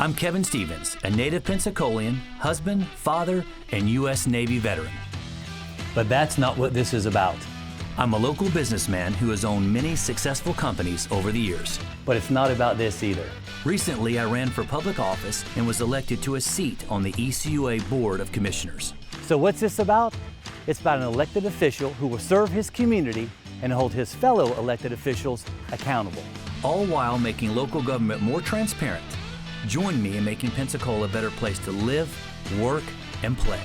I'm Kevin Stevens, a native Pensacolian, husband, father, and U.S. Navy veteran. But that's not what this is about. I'm a local businessman who has owned many successful companies over the years. But it's not about this either. Recently, I ran for public office and was elected to a seat on the ECUA Board of Commissioners. So what's this about? It's about an elected official who will serve his community and hold his fellow elected officials accountable. All while making local government more transparent. Join me in making Pensacola a better place to live, work, and play.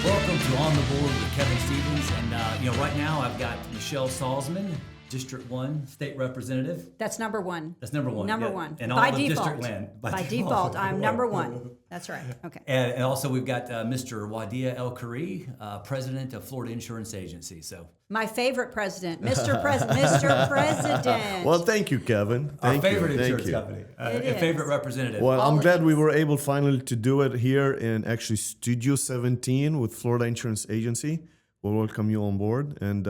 Welcome to On the Board with Kevin Stevens. And right now I've got Michelle Salzman, District 1 State Representative. That's number one. That's number one. Number yeah. one. And by all the default. district land. By default, I'm number one. That's right. Okay. And also we've got Mr. Wadia El Khoury, President of Florida Insurance Agency. So my favorite president, Mr. President. Well, thank you, Kevin. Our Thank favorite you. Thank insurance you. company. It A is. favorite representative. Well, I'm Always. glad we were able finally to do it here in actually Studio 17 with Florida Insurance Agency. We'll welcome you on board, and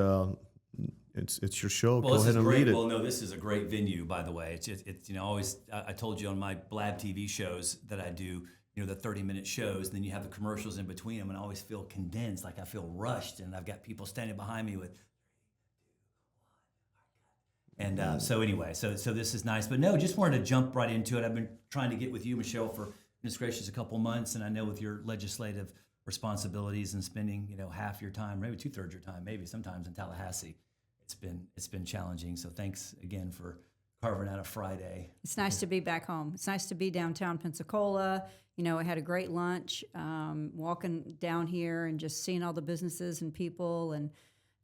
it's your show. Well, Go ahead and lead it. Well, no, this is a great venue, by the way. It's always, I told you on my Blab TV shows that I do, the 30-minute shows, and then you have the commercials in between them, and I always feel condensed, like I feel rushed, and I've got people standing behind me with, and so anyway, so this is nice. But no, just wanted to jump right into it. I've been trying to get with you, Michelle, for goodness gracious a couple months, and I know with your legislative responsibilities and spending, half your time, maybe 2/3 your time, maybe sometimes in Tallahassee, it's been challenging. So thanks again for carving out a Friday. It's nice to be back home. It's nice to be downtown Pensacola. I had a great lunch, walking down here and just seeing all the businesses and people and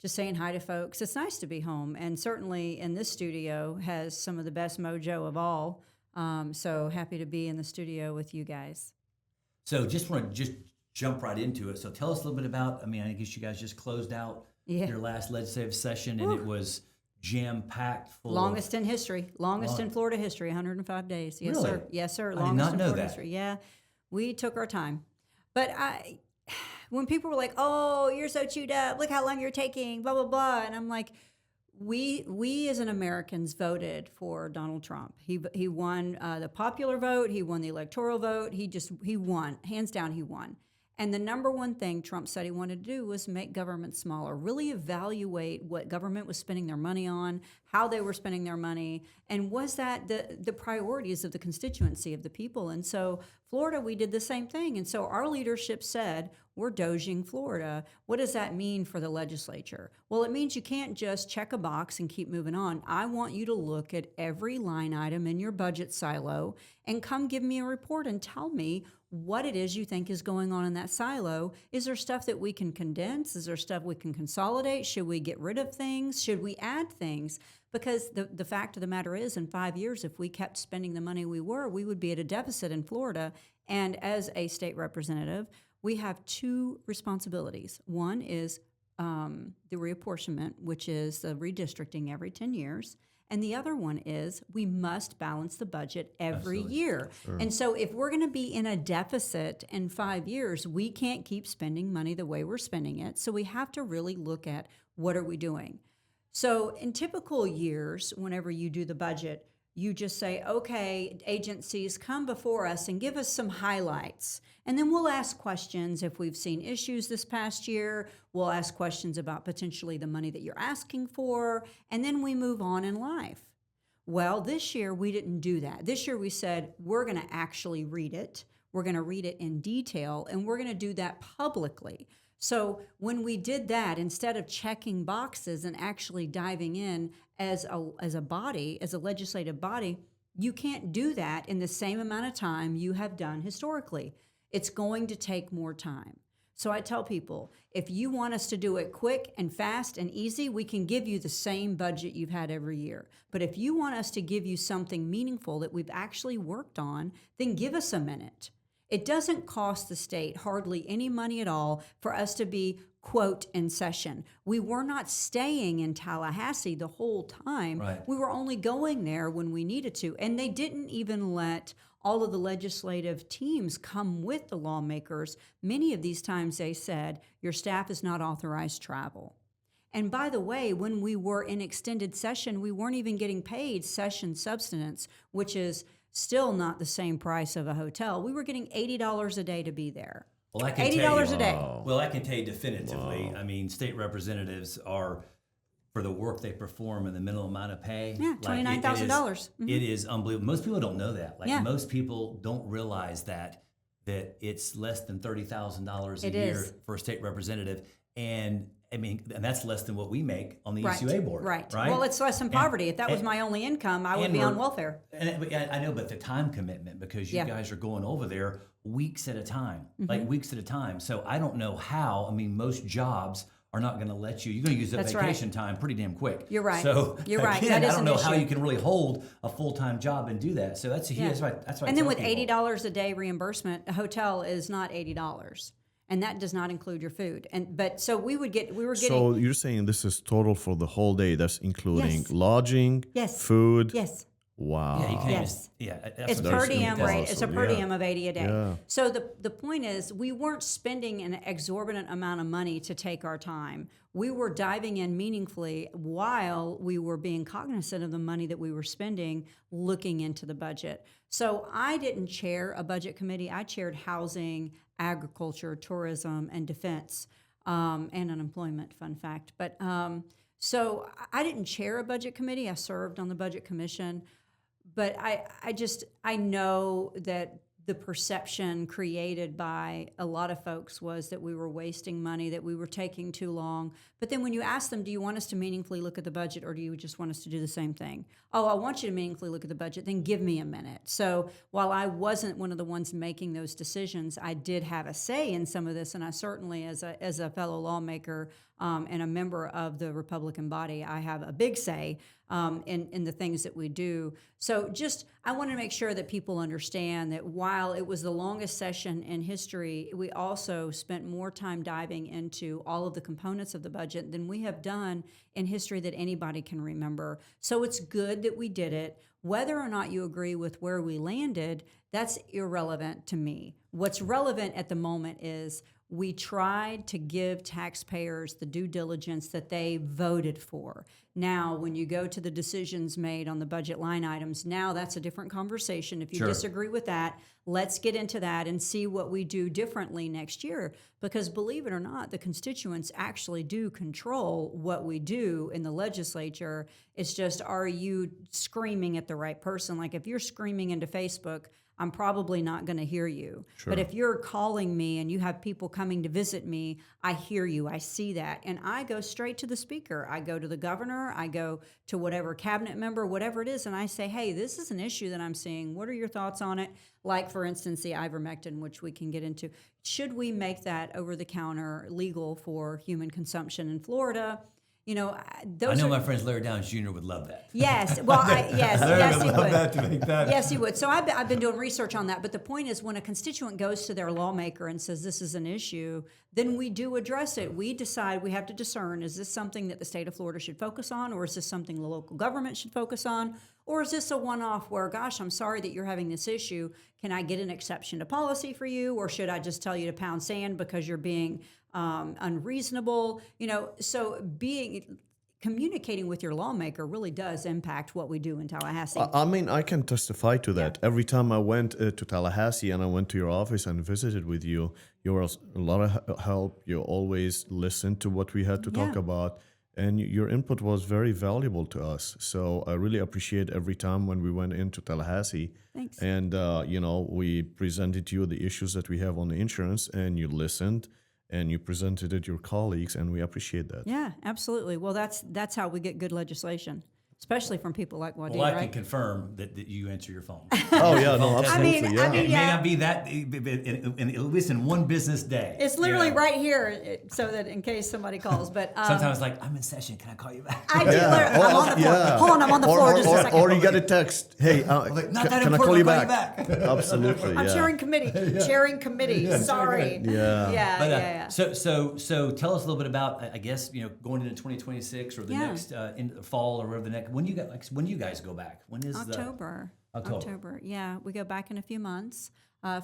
just saying hi to folks. It's nice to be home. And certainly in this studio has some of the best mojo of all. So happy to be in the studio with you guys. So just want to jump right into it. So tell us a little bit about, I guess you guys just closed out your last legislative session, and it was jam-packed full Longest in history. Longest in Florida history, 105 days. Yes, Really? sir. Yes, sir. I did Longest not in know Florida that. history. Yeah. We took our time. But when people were like, "Oh, you're so chewed up. Look how long you're taking, blah, blah, blah." And I'm like, we as an Americans voted for Donald Trump. He won the popular vote. He won the electoral vote. He won. Hands down, he won. And the number one thing Trump said he wanted to do was make government smaller, really evaluate what government was spending their money on, how they were spending their money, and was that the priorities of the constituency of the people. And so Florida, we did the same thing. And so our leadership said, we're doging Florida. What does that mean for the legislature? Well, it means you can't just check a box and keep moving on. I want you to look at every line item in your budget silo and come give me a report and tell me what it is you think is going on in that silo. Is there stuff that we can condense? Is there stuff we can consolidate? Should we get rid of things? Should we add things? Because the fact of the matter is, in 5 years, if we kept spending the money we would be at a deficit in Florida. And as a state representative, we have two responsibilities. One is the reapportionment, which is the redistricting every 10 years. And the other one is we must balance the budget every year. Sure. And so if we're going to be in a deficit in 5 years, we can't keep spending money the way we're spending it. So we have to really look at what are we doing. So in typical years, whenever you do the budget, you just say, okay, agencies, come before us and give us some highlights. And then we'll ask questions if we've seen issues this past year. We'll ask questions about potentially the money that you're asking for. And then we move on in life. Well, this year we didn't do that. This year we said, we're going to actually read it. We're going to read it in detail, and we're going to do that publicly. So when we did that, instead of checking boxes and actually diving in as a body, as a legislative body, you can't do that in the same amount of time you have done historically. It's going to take more time. So I tell people, if you want us to do it quick and fast and easy, we can give you the same budget you've had every year. But if you want us to give you something meaningful that we've actually worked on, then give us a minute. It doesn't cost the state hardly any money at all for us to be, quote, in session. We were not staying in Tallahassee the whole time. Right. We were only going there when we needed to. And they didn't even let all of the legislative teams come with the lawmakers. Many of these times they said, your staff is not authorized travel. And by the way, when we were in extended session, we weren't even getting paid session subsistence, which is still not the same price of a hotel. We were getting $80 a day to be there. Well, I can $80 a day. Well, I can tell you definitively. I mean, state representatives are, for the work they perform and the minimum amount of pay. Yeah, $29,000. It is unbelievable. Most people don't know that. Like Yeah. most people don't realize that it's less than $30,000 a It year is. for a state representative, and I mean, and that's less than what we make on the Right. ECUA board. Right. Right. Well, it's less than poverty. If that was my only income, I would be on we're- welfare. And I know, but the time commitment, because you Yeah. guys are going over there weeks at a time, Mm-hmm. like weeks at a time. So I don't know how. I mean, most jobs are not going to let you. You're going to use that That's right. vacation time pretty damn quick. You're right. So You're right. Again, That is I don't an know how issue. you can really hold a full-time job and do that. So that's a huge. Yeah. That's why. I And then tell with people. $80 a day reimbursement, a hotel is not $80. And that does not include your food. But so we were getting So you're saying this is total for the whole day? That's including Yes. lodging, Yes. food. yes. Wow. Yeah, you can't Yes. just. Yeah, that's It's what per I'm saying. diem That's rate. It's a awesome. per Yeah. diem of 80 a day. Yeah. So the point is, we weren't spending an exorbitant amount of money to take our time. We were diving in meaningfully while we were being cognizant of the money that we were spending, looking into the budget. So I didn't chair a budget committee. I chaired housing, agriculture, tourism, and defense, and unemployment. Fun fact. But so I didn't chair a budget committee. I served on the budget commission. But I know that the perception created by a lot of folks was that we were wasting money, that we were taking too long. But then when you ask them, do you want us to meaningfully look at the budget, or do you just want us to do the same thing? Oh, I want you to meaningfully look at the budget, then give me a minute. So while I wasn't one of the ones making those decisions, I did have a say in some of this, and I certainly, as a fellow lawmaker and a member of the Republican body, I have a big say in the things that we do. So I want to make sure that people understand that while it was the longest session in history, we also spent more time diving into all of the components of the budget than we have done in history that anybody can remember. So it's good that we did it. Whether or not you agree with where we landed, that's irrelevant to me. What's relevant at the moment is we tried to give taxpayers the due diligence that they voted for. Now, when you go to the decisions made on the budget line items, now that's a different conversation. If you Sure. disagree with that, let's get into that and see what we do differently next year. Because believe it or not, the constituents actually do control what we do in the legislature. It's just, are you screaming at the right person? Like if you're screaming into Facebook, I'm probably not going to hear you. Sure. But if you're calling me and you have people coming to visit me, I hear you, I see that. And I go straight to the speaker. I go to the governor, I go to whatever cabinet member, whatever it is, and I say, hey, this is an issue that I'm seeing. What are your thoughts on it? Like, for instance, the ivermectin, which we can get into. Should we make that over-the-counter legal for human consumption in Florida? You know, those I know are, my friend Larry Downs Jr. would love that. Yes, well, yes, he love would. that to make that. Yes, he would. So I've been doing research on that. But the point is, when a constituent goes to their lawmaker and says this is an issue, then we do address it. We decide, we have to discern, is this something that the state of Florida should focus on, or is this something the local government should focus on? Or is this a one-off where, gosh, I'm sorry that you're having this issue. Can I get an exception to policy for you? Or should I just tell you to pound sand because you're being unreasonable? You know, so communicating with your lawmaker really does impact what we do in Tallahassee. I mean, I can testify to that. Every time I went to Tallahassee and I went to your office and visited with you, you were a lot of help. You always listened to what we had to talk Yeah. about, and your input was very valuable to us. So I really appreciate every time when we went into Tallahassee. Thanks. And, we presented you the issues that we have on the insurance, and you listened. And you presented it to your colleagues, and we appreciate that. Yeah, absolutely. Well, that's how we get good legislation, especially from people like Wadid, Well, I can right? confirm that you answer your phone. Oh, yeah, no, I absolutely, mean, yeah. It may yeah. not be that, at least in one business day. It's you literally know. right here, so that in case somebody calls. But Sometimes, like, I'm in session. Can I call you back? I do. Literally, I'm on the floor. Hold on, I'm on the floor just a second. Or you get a text, hey, Like, not that can I important, call you I'll back? call you back. Absolutely, I'm yeah. chairing committee. Chairing committee. Sorry. Yeah. Yeah. But, yeah. So tell us a little bit about, I guess, going into 2026 or the Yeah. next in the fall or whatever the next. When you guys go back? When is October. October. Yeah, we go back in a few months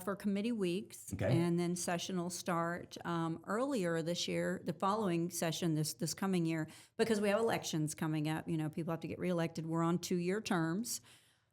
for committee weeks, Okay. and then session will start earlier this year, the following session this coming year, because we have elections coming up. You know, people have to get reelected. We're on 2-year terms.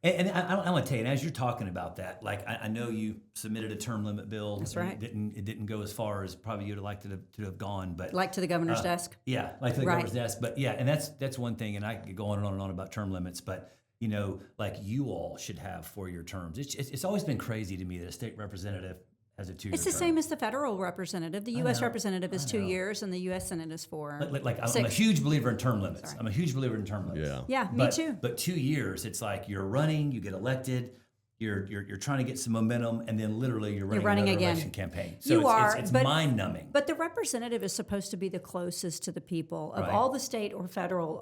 And I want to tell you, and as you're talking about that, like I know you submitted a term limit bill. That's and right. It didn't go as far as probably you'd have liked it to have gone, but Like to the governor's desk. yeah, like to the Right. governor's desk. But yeah, and that's one thing, and I could go on and on about term limits, but you know, like you all should have 4-year terms. It's always been crazy to me that a state representative has a 2-year It's the term. same as the federal representative. The U.S. know, representative is I 2 know. years, and the U.S. Senate is 4. Like I'm a 6. huge believer in term limits. I'm a huge believer in term limits. Yeah. Yeah, me But- too. But 2 years, it's like you're running, you get elected, you're trying to get some momentum, and then literally you're running running another again. election campaign. So You it's, are, it's but- mind numbing. But the representative is supposed to be the closest to the people of Right. all the state or federal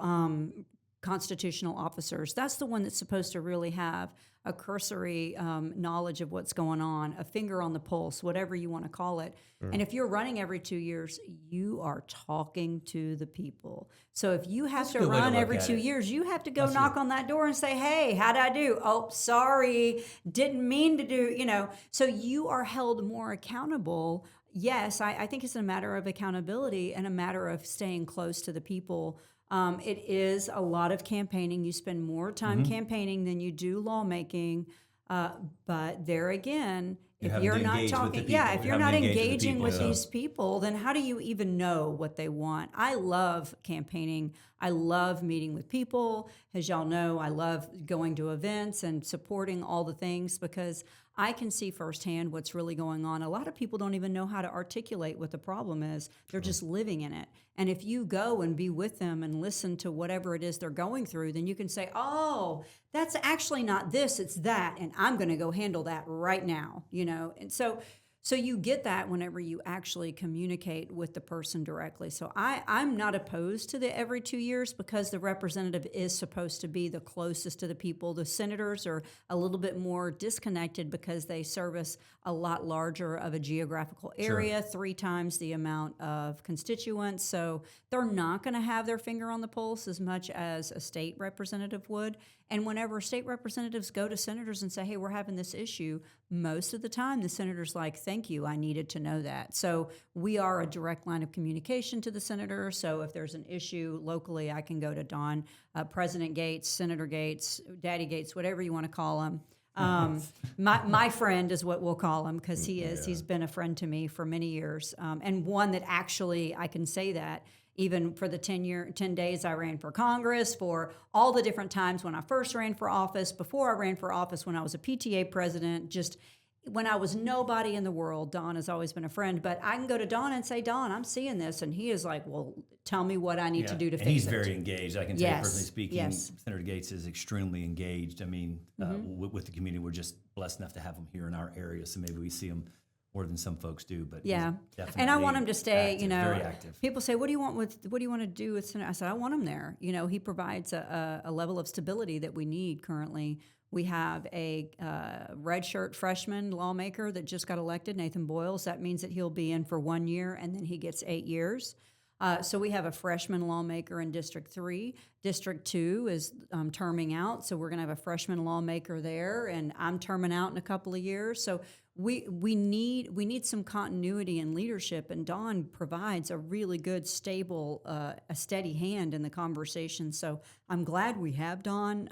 constitutional officers. That's the one that's supposed to really have a cursory knowledge of what's going on, a finger on the pulse, whatever you want to call it. And if you're running every 2 years, you are talking to the people. So if you have That's a to good way to run look every at 2 it. years, you have to go knock on that door and say, hey, how'd I do? Oh, sorry, didn't mean to do, you know. So you are held more accountable. Yes, I think it's a matter of accountability and a matter of staying close to the people. It is a lot of campaigning. You spend more time Mm-hmm. campaigning than you do lawmaking. But there again, You're if having you're to not engage with talking, the yeah, people. if You're you're not having to engage with the engaging people, with so- these people, then how do you even know what they want? I love campaigning. I love meeting with people. As y'all know, I love going to events and supporting all the things because I can see firsthand what's really going on. A lot of people don't even know how to articulate what the problem is. They're just living in it. And if you go and be with them and listen to whatever it is they're going through, then you can say, oh, that's actually not this, it's that. And I'm going to go handle that right now, you know? And so you get that whenever you actually communicate with the person directly. So I'm not opposed to the every 2 years because the representative is supposed to be the closest to the people. The senators are a little bit more disconnected because they service a lot larger of a geographical area, 3 times the amount of constituents. So they're not going to have their finger on the pulse as much as a state representative would. And whenever state representatives go to senators and say, hey, we're having this issue, most of the time the senator's like, thank you, I needed to know that. So we are a direct line of communication to the senator. So if there's an issue locally, I can go to Don, President Gates, Senator Gates, Daddy Gates, whatever you want to call him. My friend is what we'll call him because he is. He's been a friend to me for many years, and one that actually I can say that even for the 10 days I ran for Congress, for all the different times when I first ran for office, before I ran for office, when I was a PTA president, just when I was nobody in the world, Don has always been a friend. But I can go to Don and say, Don, I'm seeing this. And he is like, well, tell me what I need to do to and fix he's it. very engaged. I can tell you Yes, personally speaking, yes. Senator Gates is extremely engaged. I mean, with the community, we're just blessed enough to have him here in our area. So maybe we see him more than some folks do. But he's Yeah, definitely and I want him to stay. active, You know, very active. people say, "What do you want to do with Senator?" I said, "I want him there." You know, he provides a level of stability that we need currently. We have a red shirt freshman lawmaker that just got elected, Nathan Boyles. That means that he'll be in for 1 year and then he gets 8 years. So we have a freshman lawmaker in District 3. District 2 is terming out, so we're going to have a freshman lawmaker there, and I'm terming out in a couple of years. So we need some continuity and leadership, and Dawn provides a really good, stable, a steady hand in the conversation. So I'm glad we have Dawn.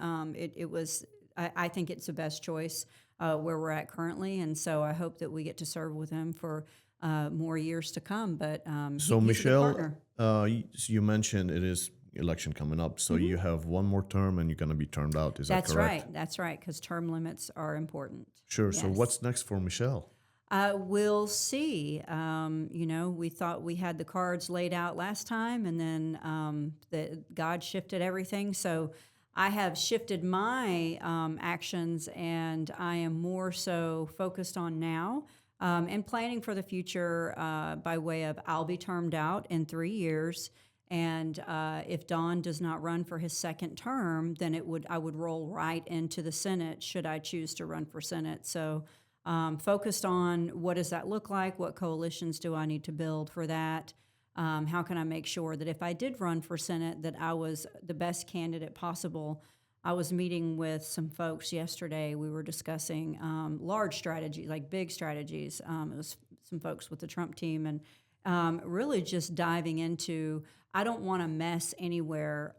I think it's the best choice where we're at currently, and so I hope that we get to serve with him for more years to come. But So he's a good Michelle, partner. you mentioned it is election coming up, so you have one more term and you're going to be termed out. Is That's that correct? right. That's right. Because term limits are important. Sure. So Yes. what's next for Michelle? We'll see. You know, we thought we had the cards laid out last time, and then God shifted everything. So I have shifted my actions, and I am more so focused on now and planning for the future by way of I'll be termed out in 3 years. And if Don does not run for his second term, then I would roll right into the Senate should I choose to run for Senate. So focused on what does that look like? What coalitions do I need to build for that? How can I make sure that if I did run for Senate that I was the best candidate possible? I was meeting with some folks yesterday. We were discussing large strategies, like big strategies. It was some folks with the Trump team, and really just diving into, I don't want to mess anywhere.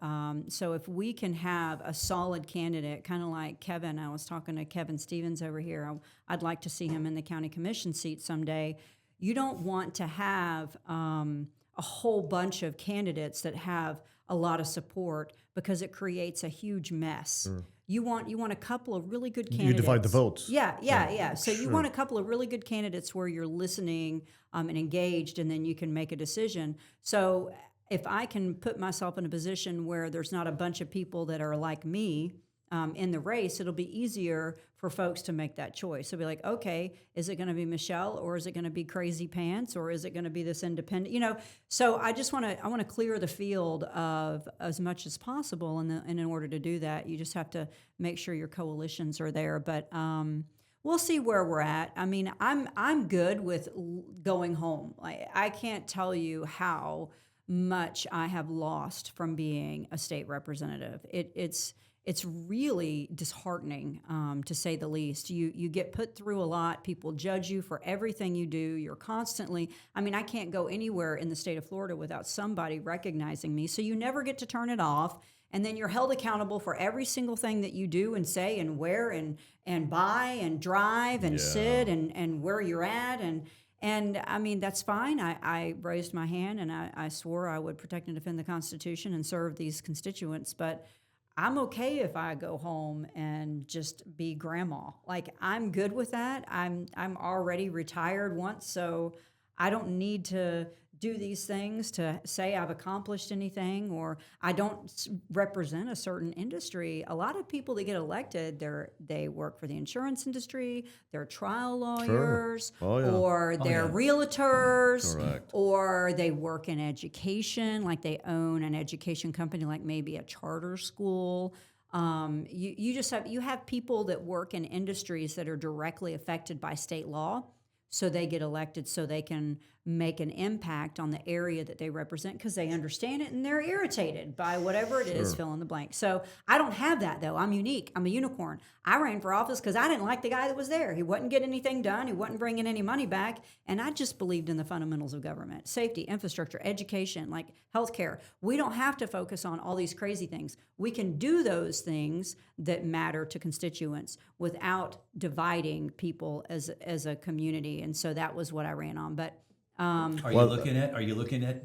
So if we can have a solid candidate, kind of like Kevin, I was talking to Kevin Stevens over here. I'd like to see him in the county commission seat someday. You don't want to have a whole bunch of candidates that have a lot of support, because it creates a huge mess. Sure. You want a couple of really good candidates. You divide the votes. Yeah. So you Sure. want a couple of really good candidates where you're listening and engaged, and then you can make a decision. So if I can put myself in a position where there's not a bunch of people that are like me in the race, it'll be easier for folks to make that choice. They'll be like, okay, is it going to be Michelle, or is it going to be Crazy Pants, or is it going to be this independent? So I want to clear the field of as much as possible, and in order to do that, you just have to make sure your coalitions are there. But we'll see where we're at. I mean, I'm good with going home. I can't tell you how much I have lost from being a state representative. It's really disheartening, to say the least. You get put through a lot. People judge you for everything you do. You're constantly, I can't go anywhere in the state of Florida without somebody recognizing me. So you never get to turn it off. And then you're held accountable for every single thing that you do and say and wear and buy and drive and sit and where you're at. And that's fine. I raised my hand, and I swore I would protect and defend the Constitution and serve these constituents. But I'm okay if I go home and just be grandma. I'm good with that. I'm already retired once, so I don't need to do these things to say I've accomplished anything, or I don't represent a certain industry. A lot of people that get elected, they work for the insurance industry, they're trial lawyers, or they're realtors, Correct. or they work in education, like they own an education company, like maybe a charter school. You have people that work in industries that are directly affected by state law. So they get elected so they can make an impact on the area that they represent, because they understand it and they're irritated by whatever it is, fill in the blank. So I don't have that, though. I'm unique. I'm a unicorn. I ran for office because I didn't like the guy that was there. He wasn't getting anything done. He wasn't bringing any money back. And I just believed in the fundamentals of government: safety, infrastructure, education, like healthcare. We don't have to focus on all these crazy things. We can do those things that matter to constituents without dividing people as a community. And so that was what I ran on. But Are you looking at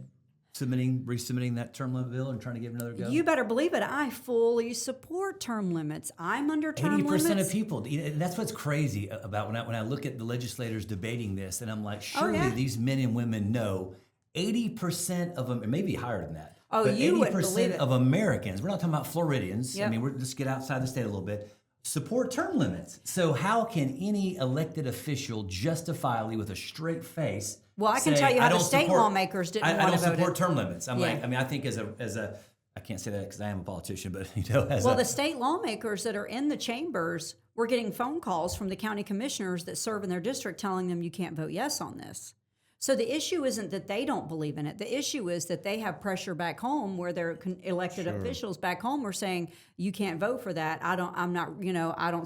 resubmitting that term limit bill and trying to give it another go? you better believe it. I fully support term limits. I'm under term 80% limits. of people. That's what's crazy about when I look at the legislators debating this, and I'm like, surely these men and women know 80% of them, or maybe higher than that. Oh, but you wouldn't believe 80% it. of Americans. We're not talking about Floridians. Yep. We're just get outside the state a little bit. Support term limits. So how can any elected official justifiably, with a straight face, Well, I can say, tell you how "I the don't state support- lawmakers didn't I want don't to vote support it." term limits. I'm Yeah. I think as a I can't say that because I am a politician, but The state lawmakers that are in the chambers were getting phone calls from the county commissioners that serve in their district telling them you can't vote yes on this. So the issue isn't that they don't believe in it. The issue is that they have pressure back home where their elected officials back home are saying, you can't vote for that. I don't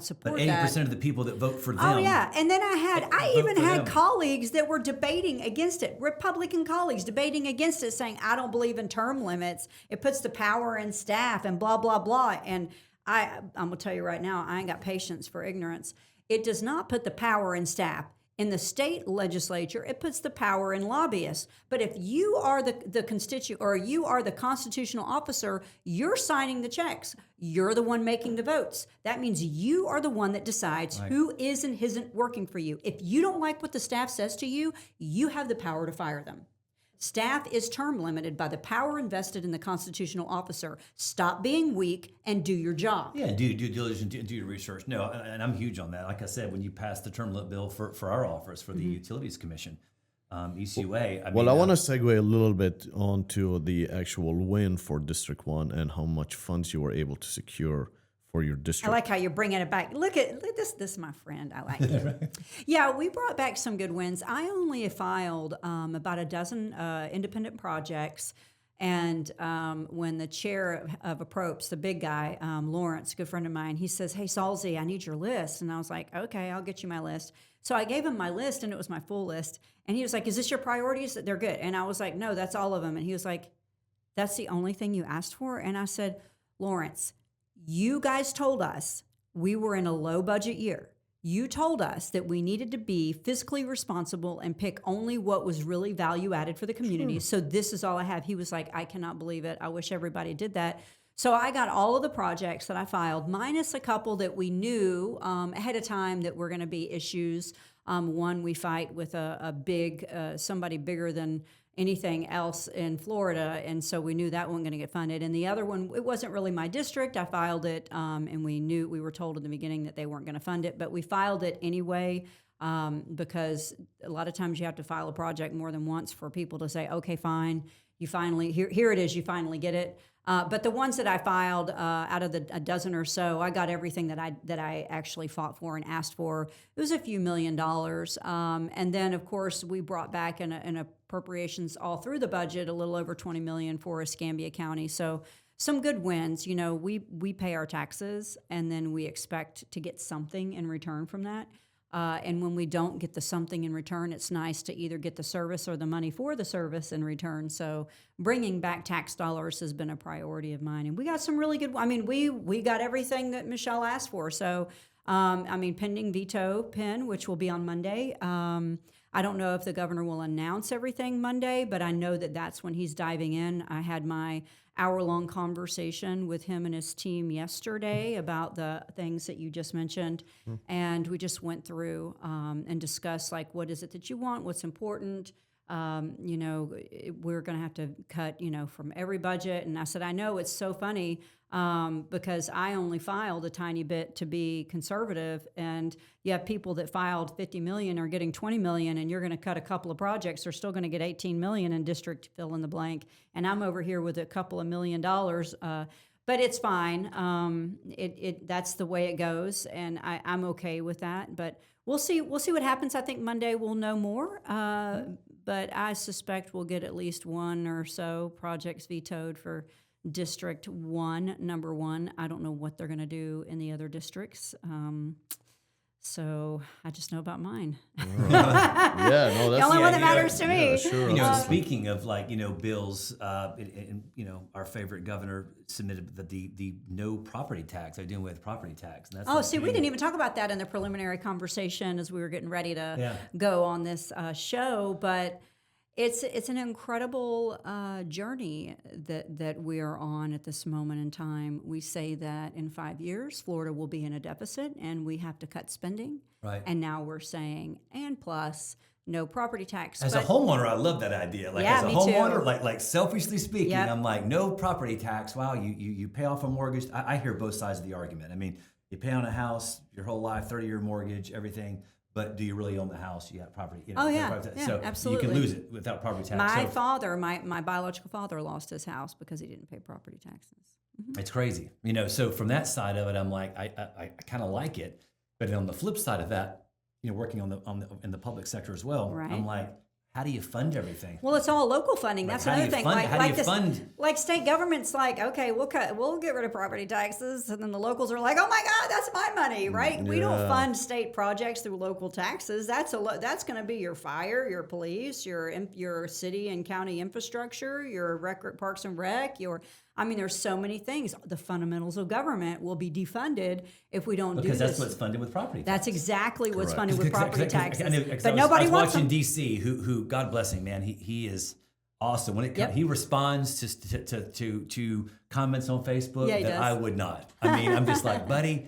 support But 80% that. of the people that vote for them. Oh yeah, and then I vote even for had them. colleagues that were debating against it. Republican colleagues debating against it, saying I don't believe in term limits. It puts the power in staff and blah blah blah. And I'm gonna tell you right now, I ain't got patience for ignorance. It does not put the power in staff. In the state legislature, it puts the power in lobbyists. But if you are the constituent, or you are the constitutional officer, you're signing the checks. You're the one making the votes. That means you are the one that decides who is and isn't working for you. If you don't like what the staff says to you, you have the power to fire them. Staff is term limited by the power invested in the constitutional officer. Stop being weak and do your job. Yeah, do due diligence, do your research. No, and I'm huge on that. Like I said, when you passed the term limit bill for our office, for the Utilities Commission, ECUA. I want to segue a little bit onto the actual win for District 1 and how much funds you were able to secure for your I district. like how you're bringing it back. Look at this. This is my friend. I like it. Yeah, we brought back some good wins. I only filed about a dozen independent projects. And when the chair of APROPS, the big guy, Lawrence, a good friend of mine, he says, "Hey, Salzy, I need your list." And I was like, "Okay, I'll get you my list." So I gave him my list, and it was my full list. And he was like, "Is this your priorities?" They're good. And I was like, "No, that's all of them." And he was like, "That's the only thing you asked for?" And I said, "Lawrence, you guys told us we were in a low budget year. You told us that we needed to be fiscally responsible and pick only what was really value added for the community. So this is all I have." He was like, "I cannot believe it. I wish everybody did that." So I got all of the projects that I filed, minus a couple that we knew ahead of time that were going to be issues. One, we fight with a big, somebody bigger than anything else in Florida, and so we knew that wasn't going to get funded. And the other one, it wasn't really my district. I filed it, and we were told in the beginning that they weren't going to fund it, but we filed it anyway because a lot of times you have to file a project more than once for people to say, "Okay, fine, you finally here it is, you finally get it." But the ones that I filed, out of a dozen or so, I got everything that I actually fought for and asked for. It was a few $1 million, and then of course we brought back an appropriations all through the budget, a little over $20 million for Escambia County. So some good wins. You know, we pay our taxes, and then we expect to get something in return from that. And when we don't get the something in return, it's nice to either get the service or the money for the service in return. So bringing back tax dollars has been a priority of mine. And we got some really good, I mean, we got everything that Michelle asked for. So, pending veto pen, which will be on Monday. I don't know if the governor will announce everything Monday, but I know that that's when he's diving in. I had my hour-long conversation with him and his team yesterday about the things that you just mentioned, and we just went through and discussed, like, what is it that you want, what's important. We're going to have to cut, from every budget. And I said, I know it's so funny because I only filed a tiny bit to be conservative, and you have people that filed 50 million are getting 20 million, and you're going to cut a couple of projects, they're still going to get 18 million in district fill in the blank. And I'm over here with a couple of $1 million. But it's fine. That's the way it goes, and I'm okay with that. But we'll see what happens. I think Monday we'll know more. But I suspect we'll get at least one or so projects vetoed for District 1, number 1. I don't know what they're going to do in the other districts. So I just know about mine. Yeah, no, that's the only one that matters to me. Yeah, sure. Speaking of bills, our favorite governor submitted the no property tax. They're doing away with property tax. And that's We didn't even talk about that in the preliminary conversation as we were getting ready to go on this show. But it's an incredible journey that we are on at this moment in time. We say that in 5 years, Florida will be in a deficit and we have to cut spending. Right. And now we're saying, and plus, no property tax. As a homeowner, I love that idea. As a me homeowner, too. like selfishly speaking, I'm like, no property tax. Wow, you pay off a mortgage. I hear both sides of the argument. I mean, you pay on a house your whole life, 30-year mortgage, everything. But do you really own the house? You got property. So absolutely. You can lose it without property tax. My father, my biological father, lost his house because he didn't pay property taxes. Mm-hmm. It's crazy, So from that side of it, I'm like, I kind of like it. But on the flip side of that, working in the public sector as well, right. I'm like, how do you fund everything? Well, it's all local funding. That's another thing. Like state government's like, okay, we'll get rid of property taxes, and then the locals are like, oh my God, that's my money, right? We don't fund state projects through local taxes. That's going to be your fire, your police, your city and county infrastructure, your parks and rec, there's so many things. The fundamentals of government will be defunded if we don't do this. Because that's what's funded with property tax. That's exactly what's funded with property taxes. But nobody I was wants watching DC, who God bless him, man. He is awesome. When it comes, he responds to comments on Facebook that does. I would not. I'm just like, buddy,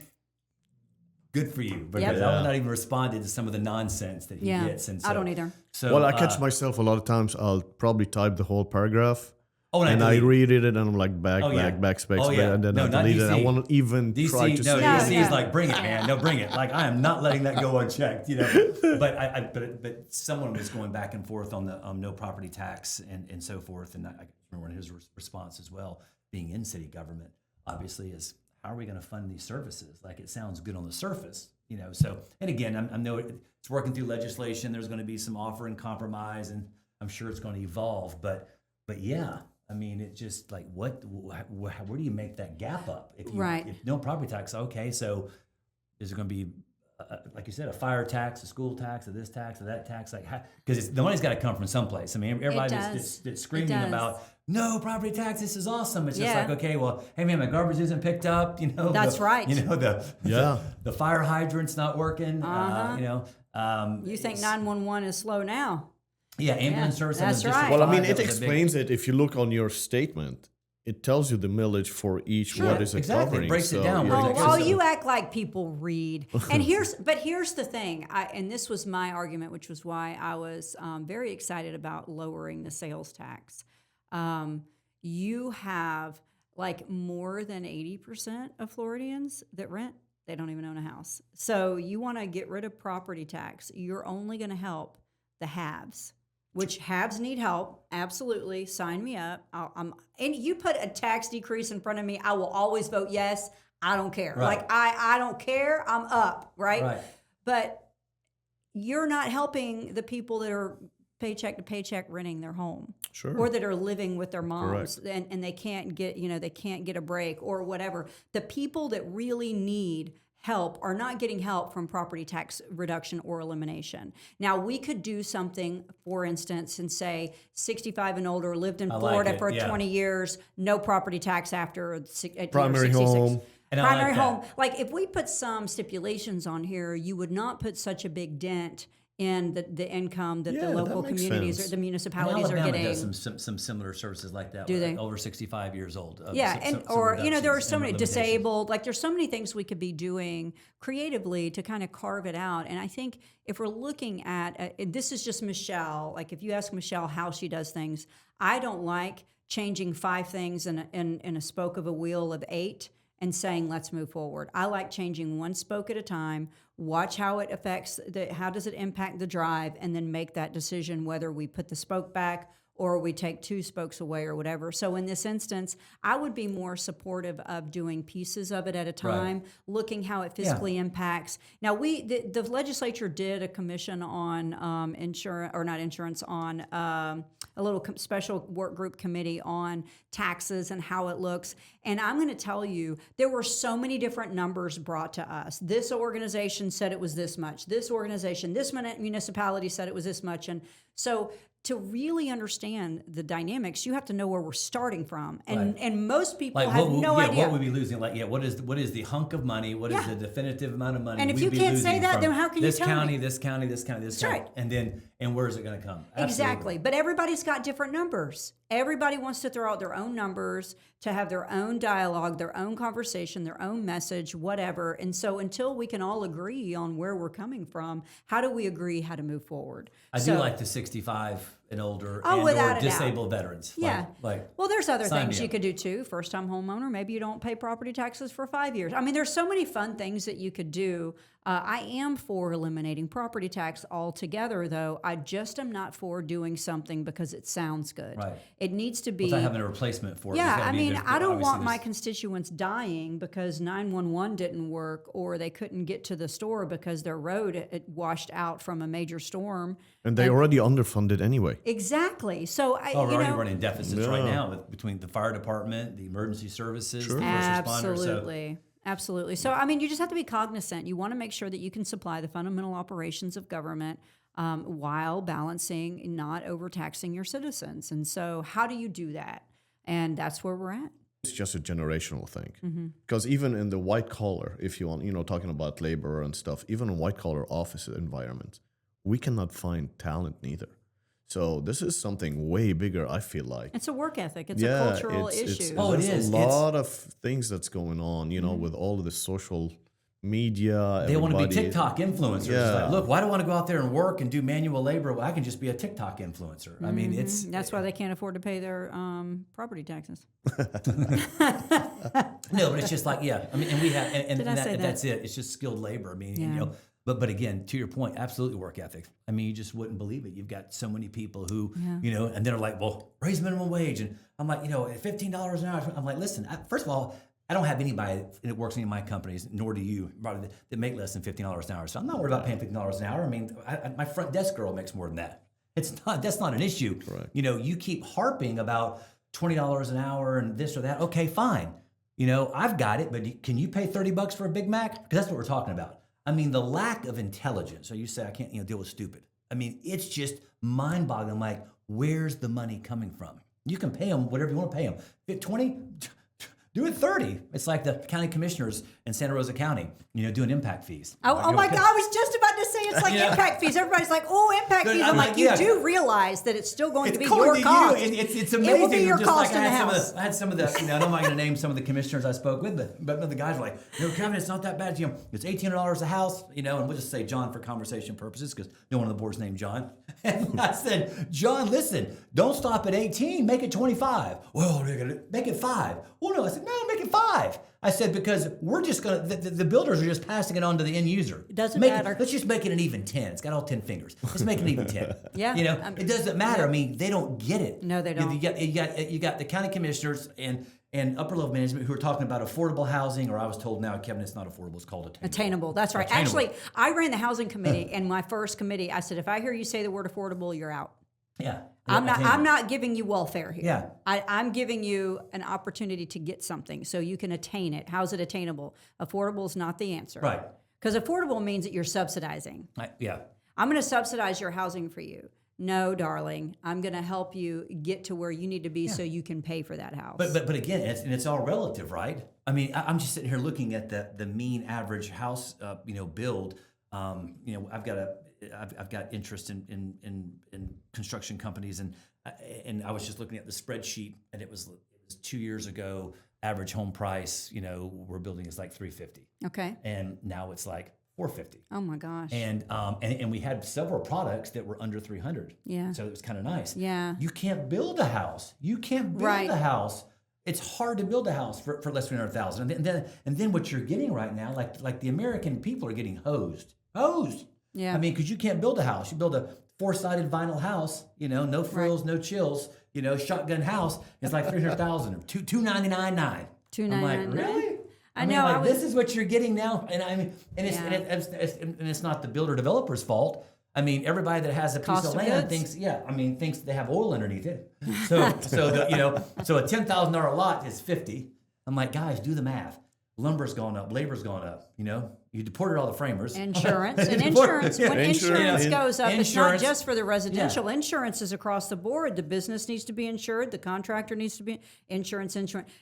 good for you, because I would not even responded to some of the nonsense that he gets. And so, I don't either. So, I catch myself a lot of times. I'll probably type the whole paragraph. and I read it and I'm like backspace, and then I delete it. I won't even try to see it. DC is like, bring it, man. No, bring it. Like, I am not letting that go unchecked, But someone was going back and forth on the no property tax and so forth, and I remember his response as well, being in city government, obviously, is how are we going to fund these services? Like, it sounds good on the surface, So, and again, I know it's working through legislation. There's going to be some offer and compromise, and I'm sure it's going to evolve. But yeah. I mean, it just like where do you make that gap up? If Right. If no property tax, okay, so is it going to be like you said, a fire tax, a school tax, a this tax, a that tax? Like, because the money's got to come from someplace. I mean, everybody that's screaming about no property tax. This is awesome. It's just like, okay, well, hey man, my garbage isn't picked up. You know, That's right. You know, the fire hydrant's not working. You know, you think 911 is slow now? Yeah, ambulance service. That's right. Well, I mean, it explains it. If you look on your statement, it tells you the millage for each what is it covering. It breaks it down. Oh, you act like people read. And here's the thing. And this was my argument, which was why I was very excited about lowering the sales tax. You have like more than 80% of Floridians that rent. They don't even own a house. So you want to get rid of property tax. You're only going to help the haves. Which haves need help, absolutely. Sign me up. And you put a tax decrease in front of me, I will always vote yes. I don't care. Right. Like I don't care. I'm up, right? But you're not helping the people that are paycheck to paycheck renting their home, or that are living with their moms and they can't get a break or whatever. The people that really need help are not getting help from property tax reduction or elimination. Now, we could do something, for instance, and say 65 and older, lived in Florida for 20 years, no property tax after primary 66. home. And primary I like that. home. Like if we put some stipulations on here, you would not put such a big dent in the income that the local communities or the municipalities are Alabama getting. does some similar services like that. Do they? Over 65 years old. Or there are so many limitations. disabled, like there's so many things we could be doing creatively to kind of carve it out. And I think if we're looking at, this is just Michelle, like if you ask Michelle how she does things, I don't like changing 5 things in a spoke of a wheel of 8 and saying, let's move forward. I like changing one spoke at a time, watch how it affects, how does it impact the drive, and then make that decision whether we put the spoke back or we take 2 spokes away or whatever. So in this instance, I would be more supportive of doing pieces of it at a time, looking how it physically impacts. Now, the legislature did a commission on insurance, or not insurance, on a little special work group committee on taxes and how it looks. And I'm going to tell you, there were so many different numbers brought to us. This organization said it was this much. This organization, this municipality said it was this much. And so to really understand the dynamics, you have to know where we're starting from. And most people have no idea. What would we be losing? Like, what is the hunk of money? What is the definitive amount of money? And if we'd you be can't losing say that, from then how can you tell me? This county, this county. Right. And where is it going to come? Absolutely. Exactly. But everybody's got different numbers. Everybody wants to throw out their own numbers, to have their own dialogue, their own conversation, their own message, whatever. And so until we can all agree on where we're coming from, how do we agree how to move forward? I do like the 65 and older and without or a disabled veterans. Yeah. Like, well, there's other sign things me you up. could do too. First-time homeowner, maybe you don't pay property taxes for 5 years. I mean, there's so many fun things that you could do. I am for eliminating property tax altogether, though. I just am not for doing something because it sounds good. Right. It needs to be. without having a replacement for it. Yeah, There's gotta I be- mean, there's- I don't obviously want my there's- constituents dying because 911 didn't work or they couldn't get to the store because their road it washed out from a major storm. And they already underfunded anyway. Exactly. So we're already running deficits right now between the fire department, the emergency services, the first responders. So Absolutely. So, I mean, you just have to be cognizant. You want to make sure that you can supply the fundamental operations of government while balancing, not overtaxing your citizens. And so, how do you do that? And that's where we're at. It's just a generational thing. Because even in the white collar, if you want, talking about labor and stuff, even in white collar office environments, we cannot find talent neither. So this is something way bigger, I feel like. It's a work ethic. It's a cultural issue. There's a lot of things that's going on, with all of the social media. they want to be everybody- TikTok influencers. It's like, look, why do I want to go out there and work and do manual labor? Well, I can just be a TikTok influencer. I mean, That's why they can't afford to pay their property taxes. No, but it's just like, I mean, and we have, and Did I say that? that's it. It's just skilled labor. I mean, but again, to your point, absolutely work ethic. I mean, you just wouldn't believe it. You've got so many people who, and they're like, well, raise minimum wage. And I'm like, $15 an hour. I'm like, listen, first of all, I don't have anybody that works in any of my companies, nor do you, probably, that make less than $15 an hour. So I'm not worried about paying $15 an hour. I mean, my front desk girl makes more than that. That's not an issue. Correct. You keep harping about, $20 an hour and this or that. Okay, fine. You know, I've got it, but can you pay $30 for a Big Mac? Because that's what we're talking about. I mean, the lack of intelligence. So you say I can't, deal with stupid. I mean, it's just mind-boggling. Like, where's the money coming from? You can pay them whatever you want to pay them. If 20, do it 30. It's like the county commissioners in Santa Rosa County, doing impact fees. Oh my God, I was just about to say it's like impact fees. Everybody's like, oh, impact fees. I'm like, you do realize that it's still going to be your cost. It's amazing. It will be your cost in the house. I had some of the, I'm not going to name some of the commissioners I spoke with, but the guys were like, Kevin, it's not that bad. It's $1,800 a house, and we'll just say John for conversation purposes because no one on the board's named John. And I said, John, listen, don't stop at 18, make it 25. Well, make it 5. Well, no, I said, no, make it 5. I said, because we're just going to, the builders are just passing it on to the end user. It doesn't matter. Let's just make it an even 10. It's got all 10 fingers. Let's make it an even 10. Yeah. It doesn't matter. I mean, they don't get it. No, they don't. You got the county commissioners and upper level management who are talking about affordable housing, or I was told now, Kevin, it's not affordable, it's called attainable. Attainable, that's right. Attainable. Actually, I ran the housing committee, and my first committee, I said, if I hear you say the word affordable, you're out. Yeah. I'm not giving you welfare here. Yeah. I'm giving you an opportunity to get something so you can attain it. How's it attainable? Affordable is not the answer. Right. Because affordable means that you're subsidizing. Yeah. I'm going to subsidize your housing for you. No, darling, I'm going to help you get to where you need to be so you can pay for that house. But again, it's all relative, right? I mean, I'm just sitting here looking at the mean average house, build. I've got interest in construction companies, and I was just looking at the spreadsheet, and it was 2 years ago. Average home price, we're building is like $350. Okay. And now it's like $450. Oh my gosh. And we had several products that were under $300. Yeah. So it was kind of nice. Yeah. You can't build a house. You can't build a house. It's hard to build a house for less than $100,000. And then what you're getting right now, like the American people are getting hosed. Yeah. I mean, because you can't build a house. You build a 4-sided vinyl house, no frills, no chills, shotgun house. It's like $300,000 or $299,900. I'm like, really? I know. This is what you're getting now, and it's not the builder developer's fault. I mean, everybody that has a piece of land thinks they have oil underneath it. So a $10,000 lot is $50,000. I'm like, guys, do the math. Lumber's gone up, labor's gone up. You deported all the framers. Insurance. And insurance, when insurance goes up, it's not Insurance. just for the residential. Yeah. Insurance is across the board. The business needs to be insured. The contractor needs to be insurance.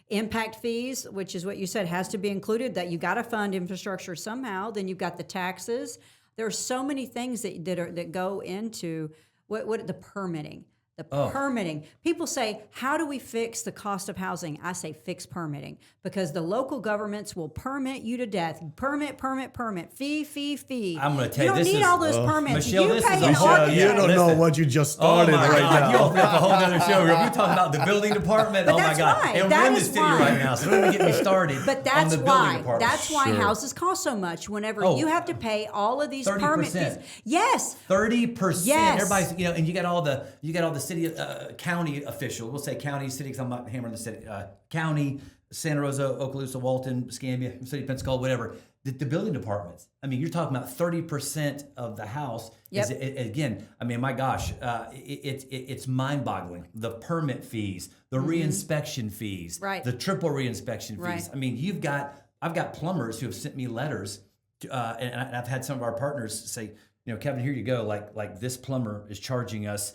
Impact fees, which is what you said, has to be included, that you got to fund infrastructure somehow. Then you've got the taxes. There are so many things that go into what the permitting. Permitting. People say, how do we fix the cost of housing? I say fix permitting, because the local governments will permit you to death. Permit. Fee. I'm going to tell you, you don't need all those permits. Michelle, you pay an Michelle, you don't know what you just started right now. You opened up a whole other show. We're talking about the building department. But oh my that's God. why. And That we're in the is city why. right now, so don't even get me started But that's on the building why. department. That's why houses cost so much. Whenever you have to pay all of these 30%. permit fees. Yes. 30%. Yes. Everybody's, and you got all the city, county officials. We'll say county, city, because I'm not hammering the city. County, Santa Rosa, Okaloosa, Walton, Escambia, City, Pensacola, whatever. The building departments. I mean, you're talking about 30% of the house. Yep. Again, I mean, my gosh, it's mind-boggling. The permit fees, the reinspection fees, Right. the triple reinspection fees. Right. I mean, I've got plumbers who have sent me letters, and I've had some of our partners say, Kevin, here you go. Like this plumber is charging us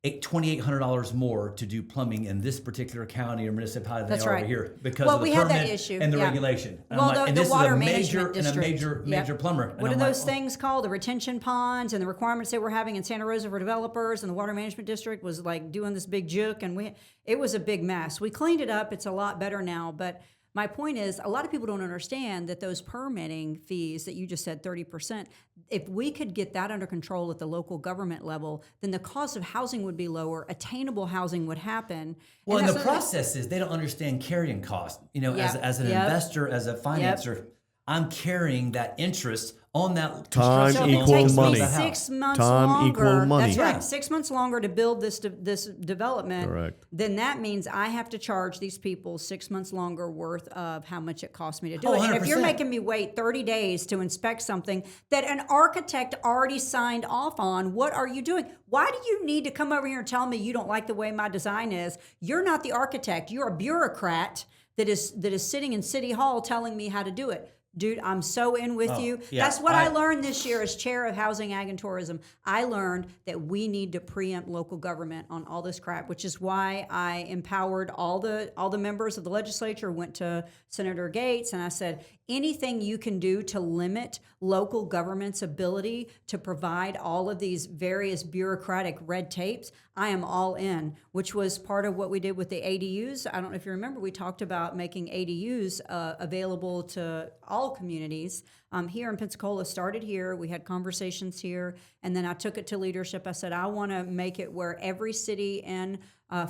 $2,800 more to do plumbing in this particular county or municipality than That's they are right. over here because Well, of the we had permit that issue, and the yeah. regulation. And Well, I'm like, and the this water is a management major district. plumber. And What are I'm those like, things called? The retention ponds and the requirements they were having in Santa Rosa for developers, and the water management district was like doing this big juke, and it was a big mess. We cleaned it up. It's a lot better now, but my point is, a lot of people don't understand that those permitting fees that you just said, 30%, if we could get that under control at the local government level, then the cost of housing would be lower, attainable housing would happen. Well, and the process is they don't understand carrying cost. As an investor, as a financer, I'm carrying that interest on that Time So construction it equal takes money. me of the house. 6 months Time longer. equal money. That's Yeah. right. 6 months longer to build this development. Correct. Then that means I have to charge these people 6 months longer worth of how much it costs me to do Oh, it. And if you're 100%. making me wait 30 days to inspect something that an architect already signed off on, what are you doing? Why do you need to come over here and tell me you don't like the way my design is? You're not the architect. You're a bureaucrat that is sitting in City Hall telling me how to do it. Dude, I'm so in with you. yeah, That's what I learned this year as chair of Housing, Ag, and Tourism. I learned that we need to preempt local government on all this crap, which is why I empowered all the members of the legislature, went to Senator Gates, and I said, anything you can do to limit local government's ability to provide all of these various bureaucratic red tapes, I am all in, which was part of what we did with the ADUs. I don't know if you remember, we talked about making ADUs available to all communities. Here in Pensacola, started here. We had conversations here, and then I took it to leadership. I said, I want to make it where every city in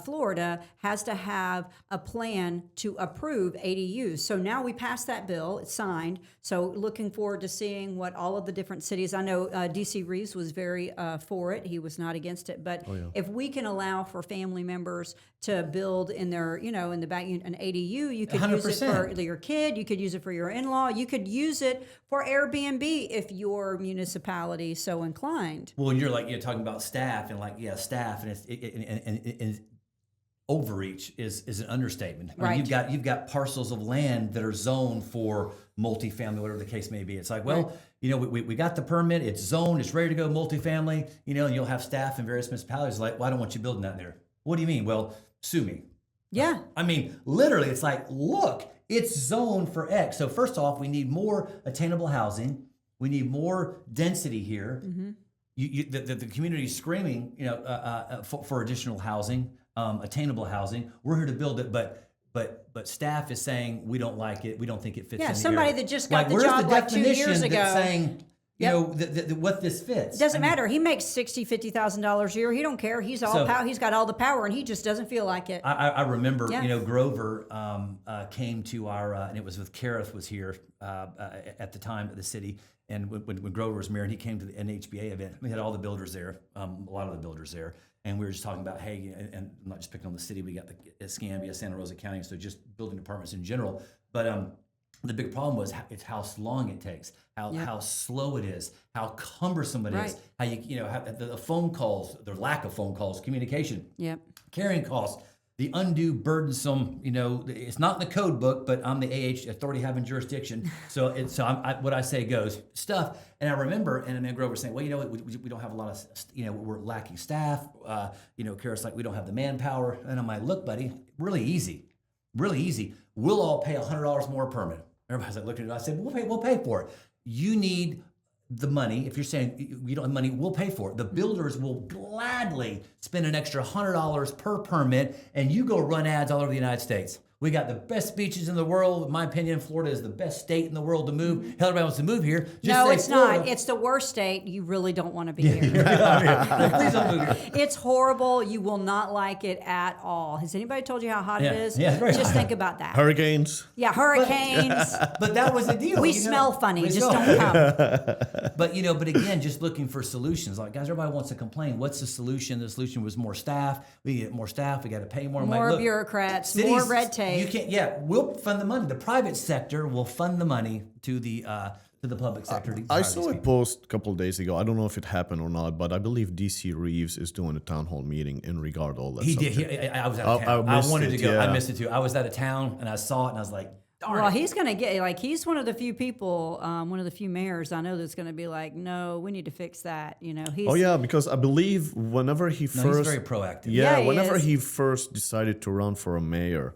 Florida has to have a plan to approve ADUs. So now we passed that bill, it's signed. So looking forward to seeing what all of the different cities, I know DC Reeves was very for it. He was not against it. But if we can allow for family members to build in their, in the back, an ADU, you could use it 100%. for your kid, you could use it for your in-law, you could use it for Airbnb if your municipality so inclined. Well, and you're talking about staff and staff, and it's overreach is an understatement. I mean, Right. you've got parcels of land that are zoned for multifamily, whatever the case may be. It's like, well, we got the permit, it's zoned, it's ready to go multifamily, and you'll have staff in various municipalities like, well, I don't want you building that there. What do you mean? Well, sue me. Yeah. I mean, literally, it's like, look, it's zoned for X. So first off, we need more attainable housing. We need more density here. Mm-hmm. The community's screaming, for additional housing, attainable housing. We're here to build it, but staff is saying we don't like it. We don't think it fits. Yeah, in the somebody area. that just got the where's job like 2 years definition ago. that's saying, Yep. what this fits. It doesn't matter. He makes $50,000 a year. He don't care. He's he's got all the power, and he just doesn't feel like it. I remember, Yeah. Grover came to our, and it was with Kareth was here at the time at the city. And when Grover was mayor, and he came to the NHBA event, we had all the builders there, a lot of the builders there. And we were just talking about, hey, and I'm not just picking on the city, we got the Escambia, Santa Rosa County, so just building departments in general. But the big problem was it's how long it takes, how slow it is, how cumbersome it is, how how the phone calls, the lack of phone calls, communication, Yep. carrying costs, the undue burdensome. It's not in the code book, but I'm the authority having jurisdiction, so what I say goes stuff. And I remember, and then Grover saying, well, we don't have a lot of, we're lacking staff. Kara's like, we don't have the manpower, and I'm like, look, buddy, really easy. We'll all pay $100 more a permit. Everybody's like looking at it. I said, we'll pay for it. You need the money. If you're saying you don't have money, we'll pay for it. The builders will gladly spend an extra $100 per permit, and you go run ads all over the United States. We got the best beaches in the world. In my opinion, Florida is the best state in the world to move. Hell, everybody wants to move here. No, say it's Florida. not. It's the worst state. You really don't want to be here. Please don't move here. It's horrible. You will not like it at all. Has anybody told you how hot it is? Yeah, very Just hot. think about that. Hurricanes. Yeah, hurricanes. But that was the deal. We smell funny. We Just smell- don't come. But but again, just looking for solutions. Like, guys, everybody wants to complain. What's the solution? The solution was more staff. We get more staff. We got to pay more. I'm like, More look, bureaucrats, cities, more red tape. You can't. We'll fund the money. The private sector will fund the money to the public sector. to I hire saw these a people. post a couple of days ago. I don't know if it happened or not, but I believe DC Reeves is doing a town hall meeting in regard to all that. He did. subject. I was out of town. I I missed wanted it, to go. I yeah. missed it too. I was out of town and I saw it and I was like, darn Well, it. he's going to get, he's one of the few people, one of the few mayors I know that's going to be like, no, we need to fix that. He's, Oh yeah, because I believe whenever he No, first he's very proactive. Yeah, he whenever is. he first decided to run for a mayor,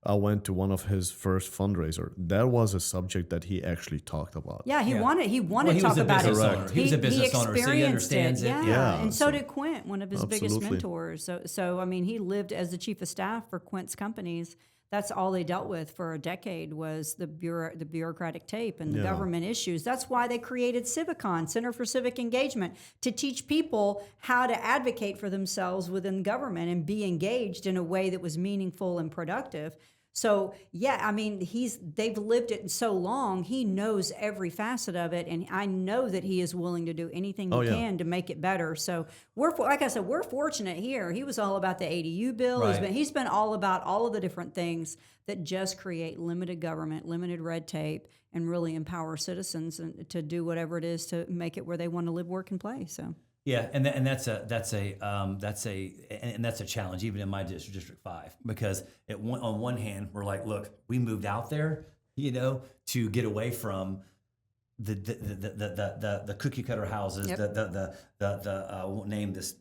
I went to one of his first fundraiser. That was a subject that he actually talked about. Yeah, he Yeah. wanted Well, to he talk was a about it. business owner. He was a business owner, so he experienced understands it. Yeah. Yeah, And so so- did Quint, one of his biggest Absolutely. mentors. So I mean, he lived as the chief of staff for Quint's companies. That's all they dealt with for a decade was the bureaucratic tape and the government issues. That's why they created Civicon, Center for Civic Engagement, to teach people how to advocate for themselves within government and be engaged in a way that was meaningful and productive. So yeah, I mean, they've lived it so long. He knows every facet of it, and I know that he is willing to do anything he can to make it better. So like I said, we're fortunate here. He was all about the ADU bill. Right. He's been all about all of the different things that just create limited government, limited red tape, and really empower citizens to do whatever it is to make it where they want to live, work, and play. So. Yeah, and that's a challenge even in my District 5, because on one hand we're like, look, we moved out there, to get away from the cookie cutter houses, Yep. I won't name this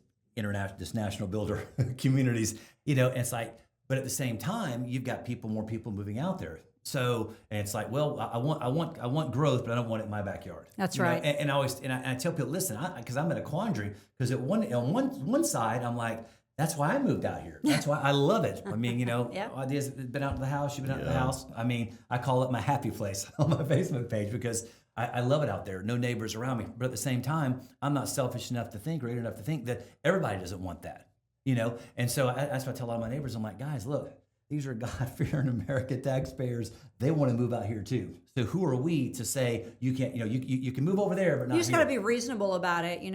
national builder communities, and it's like, but at the same time you've got more people moving out there. So, and it's like, well, I want growth, but I don't want it in my backyard. That's You know? right. And I tell people, listen, because I'm in a quandary, because on one side I'm like, that's why I moved out here. That's why I love it. I mean, ideas, been out to the house, you've been out to the house. I mean, I call it my happy place on my Facebook page, because I love it out there. No neighbors around me. But at the same time, I'm not selfish enough to think, or ignorant enough to think that everybody doesn't want that, And so that's what I tell a lot of my neighbors. I'm like, guys, look, these are God-fearing American taxpayers. They want to move out here too. So who are we to say you can't? You can move over there, but not You just here. got to be reasonable about it. You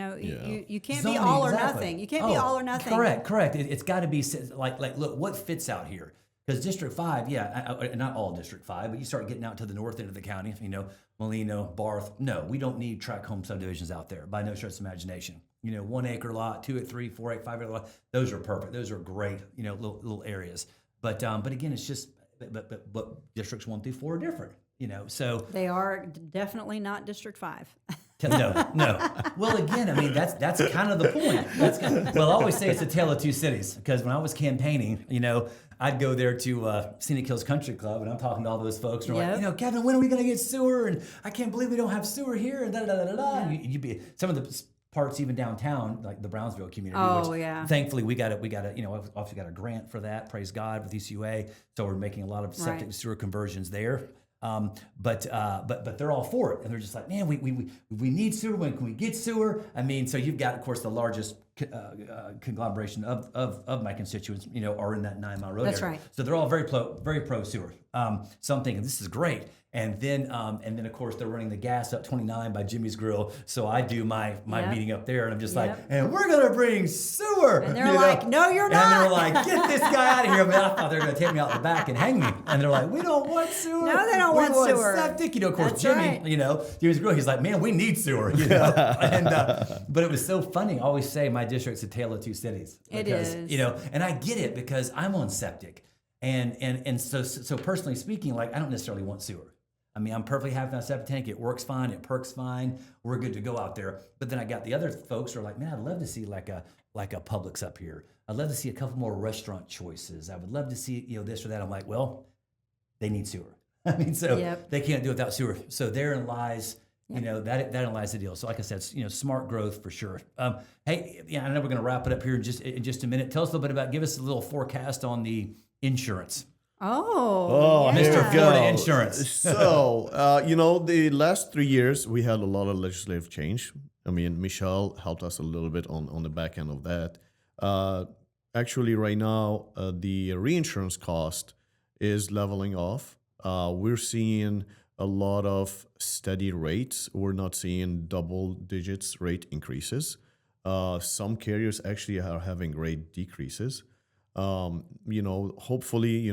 can't Zoning, be all or exactly. nothing. You can't be all or nothing. Correct. It's got to be like look, what fits out here? Because District 5, not all District 5, but you start getting out to the north end of the county, Molino, Barth. No, we don't need tract home subdivisions out there by no stretch of imagination. 1 acre lot, 2 at 3, 4 at 5 acre lot. Those are perfect. Those are great. Little areas. But again, it's just but districts 1 through 4 are different, So They are definitely not District 5. no. Well, again, I mean that's kind of the point. I always say it's a tale of two cities, because when I was campaigning, I'd go there to Scenic Hills Country Club, and I'm talking to all those folks, and they're like, Kevin, when are we going to get sewer? And I can't believe we don't have sewer here, and da da da da da. And you'd be some of the parts even downtown, like the Brownsville community. Oh, which yeah. Thankfully, we got obviously got a grant for that. Praise God, with ECUA. So we're making a lot of septic sewer conversions there. But they're all for it, and they're just like, man, we need sewer. When can we get sewer? I mean, so you've got, of course, the largest conglomeration of my constituents, are in that 9 Mile Road That's area. right. So they're all very pro sewer. So I'm thinking, this is great. And then of course they're running the gas up 29 by Jimmy's Grill. So I do my meeting up there, and I'm just like, and we're gonna bring sewer. And they're like, no, you're not. And they're like, get this guy out of here. I thought they were gonna take me out the back and hang me. And they're like, we don't want sewer. No, they don't we want sewer. Septic. Of course, That's Jimmy, right. Jimmy's Grill, he's like, man, we need sewer. And but it was so funny. I always say my district's a tale of two cities. Because, It is. And I get it, because I'm on septic. And so personally speaking, like, I don't necessarily want sewer. I mean, I'm perfectly happy with my septic tank. It works fine. It perks fine. We're good to go out there. But then I got the other folks who are like, man, I'd love to see like a Publix up here. I'd love to see a couple more restaurant choices. I would love to see, this or that. I'm like, well, they need sewer. I mean, so they can't do it without sewer. So therein lies, that lies the deal. So like I said, smart growth for sure. Hey, I know we're going to wrap it up here in just a minute. Tell us a little bit about, give us a little forecast on the insurance. Oh, Mr. yeah. Florida Insurance. So, the last 3 years, we had a lot of legislative change. I mean, Michelle helped us a little bit on the back end of that. Actually, right now, the reinsurance cost is leveling off. We're seeing a lot of steady rates. We're not seeing double digits rate increases. Some carriers actually are having rate decreases. Hopefully,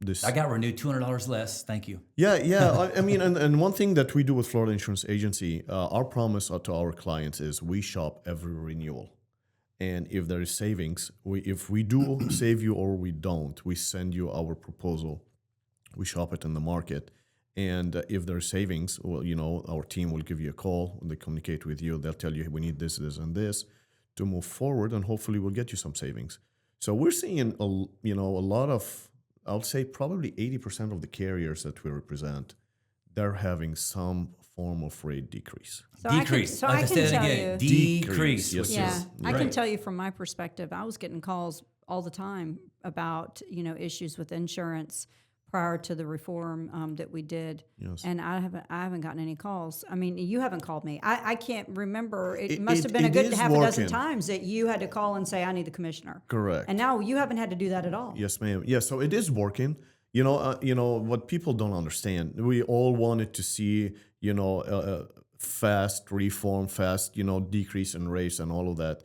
this. I got renewed $200 less. Thank you. Yeah. I mean, and one thing that we do with Florida Insurance Agency, our promise to our clients is we shop every renewal. And if there is savings, if we do save you or we don't, we send you our proposal. We shop it in the market. And if there's savings, well, our team will give you a call. They communicate with you. They'll tell you, we need this, this, and this to move forward. And hopefully we'll get you some savings. So we're seeing, a lot of, I would say probably 80% of the carriers that we represent, they're having some form of rate decrease. So Decrease. I can tell you. Decrease. Yes, which Yeah, is I can great. tell you from my perspective, I was getting calls all the time about, issues with insurance prior to the reform that we did. Yes. And I haven't gotten any calls. I mean, you haven't called me. I can't remember. It must have it been a good is half a dozen working. times that you had to call and say, I need the commissioner. Correct. And now you haven't had to do that at all. Yes, ma'am. Yes, so it is working. What people don't understand. We all wanted to see, fast reform, fast, decrease in rates and all of that.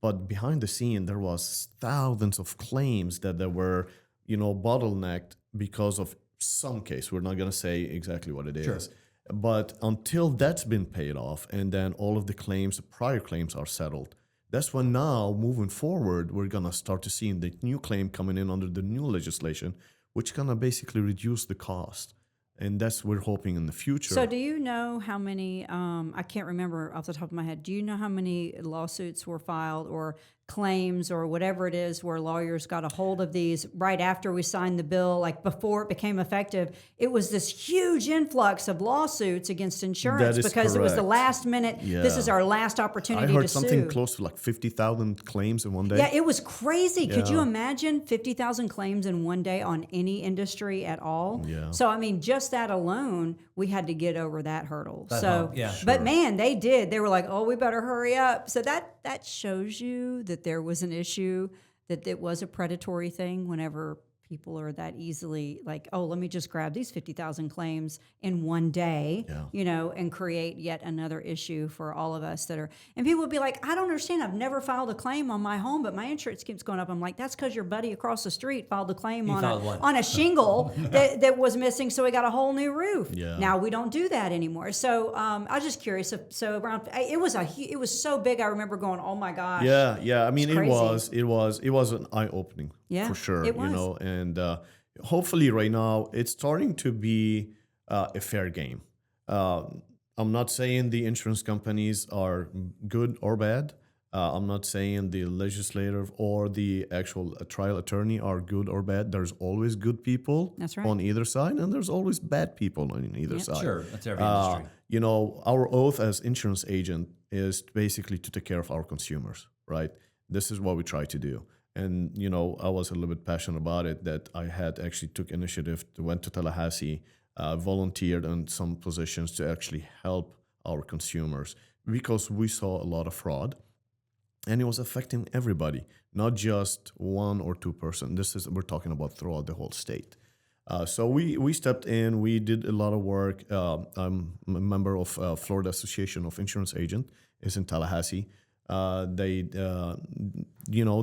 But behind the scene, there was thousands of claims that they were, bottlenecked because of some case. We're not going to say exactly what it is. But until that's been paid off, and then all of the claims, the prior claims are settled, that's when now, moving forward, we're going to start to see the new claim coming in under the new legislation, which going to basically reduce the cost. And that's what we're hoping in the future. So do you know how many, I can't remember off the top of my head, do you know how many lawsuits were filed or claims or whatever it is where lawyers got a hold of these right after we signed the bill, like before it became effective? It was this huge influx of lawsuits against insurance because it was the last minute, this is our last opportunity to sue. I heard something close to like 50,000 claims in one day. Yeah, it was crazy. Could you imagine 50,000 claims in one day on any industry at all? Yeah. So, I mean, just that alone, we had to get over that hurdle. Yeah, but man, they did. They were like, oh, we better hurry up. So that shows you that there was an issue, that it was a predatory thing whenever people are that easily like, oh, let me just grab these 50,000 claims in one day, and create yet another issue for all of us that are, and people would be like, I don't understand. I've never filed a claim on my home, but my insurance keeps going up. I'm like, that's because your buddy across the street filed a claim on a shingle that was missing. So we got a whole new roof. Yeah. Now we don't do that anymore. So I was just curious. So around, it was so big. I remember going, oh my gosh. Yeah. I mean, it crazy. was an eye opening. Yeah, for sure. it was. And hopefully right now it's starting to be a fair game. I'm not saying the insurance companies are good or bad. I'm not saying the legislative or the actual trial attorney are good or bad. There's always good people on either side, and there's always bad people on either side. Sure, that's every industry. Our oath as insurance agent is basically to take care of our consumers, right? This is what we try to do. And, I was a little bit passionate about it, that I had actually took initiative, went to Tallahassee, volunteered in some positions to actually help our consumers because we saw a lot of fraud and it was affecting everybody, not just one or two person. We're talking about throughout the whole state. So we stepped in, we did a lot of work. I'm a member of Florida Association of Insurance Agents, is in Tallahassee.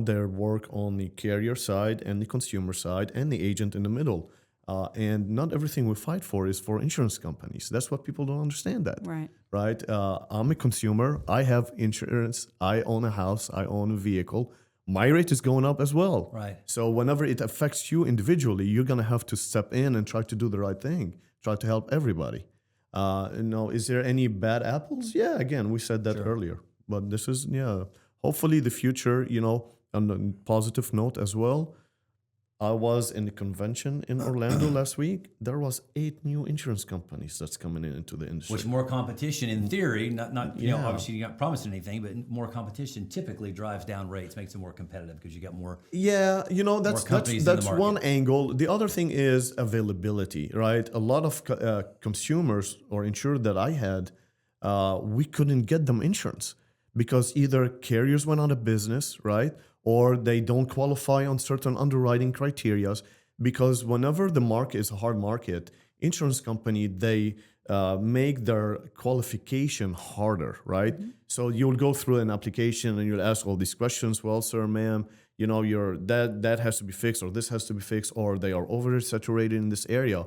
Their work on the carrier side and the consumer side and the agent in the middle. And not everything we fight for is for insurance companies. That's what people don't understand that. Right? I'm a consumer. I have insurance. I own a house. I own a vehicle. My rate is going up as well. Right. So whenever it affects you individually, you're going to have to step in and try to do the right thing. Try to help everybody. Is there any bad apples? Yeah, again, we said that earlier. But this is, hopefully the future, on a positive note as well. I was in the convention in Orlando last week. There was 8 new insurance companies that's coming into the industry. Which more competition in theory, not obviously you're not promising anything, but more competition typically drives down rates, makes it more competitive because you got more. Yeah, that's one angle. The other thing is availability, right? A lot of consumers or insured that I had, we couldn't get them insurance because either carriers went out of business, right? Or they don't qualify on certain underwriting criteria, because whenever the market is a hard market, insurance company, they make their qualification harder, right? Mm-hmm. So you'll go through an application and you'll ask all these questions. Well, sir, ma'am, that has to be fixed, or this has to be fixed, or they are oversaturated in this area.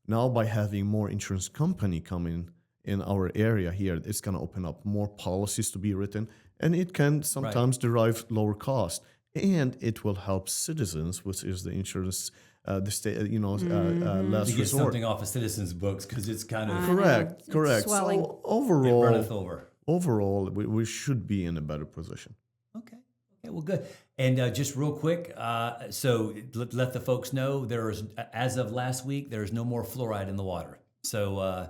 Now, by having more insurance company coming in our area here, it's going to open up more policies to be written. And it can sometimes derive lower cost, and it will help citizens, which is the insurance, the state, last to get resort. something off of citizens' books because it's kind of correct. Swelling. So overall, we should be in a better position. Okay, well, good. And just real quick, so let the folks know as of last week, there is no more fluoride in the water. So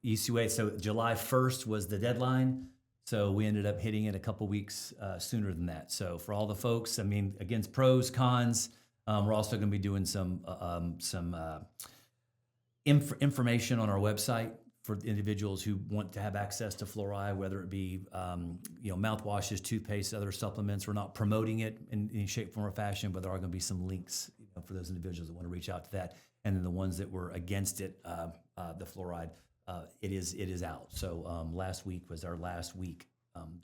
ECUA. So July 1st was the deadline. So we ended up hitting it a couple weeks sooner than that. So for all the folks, against pros, cons, we're also going to be doing some information on our website for individuals who want to have access to fluoride, whether it be mouthwashes, toothpaste, other supplements. We're not promoting it in any shape, form, or fashion, but there are going to be some links for those individuals that want to reach out to that. And then the ones that were against it, the fluoride, it is out. So last week was our last week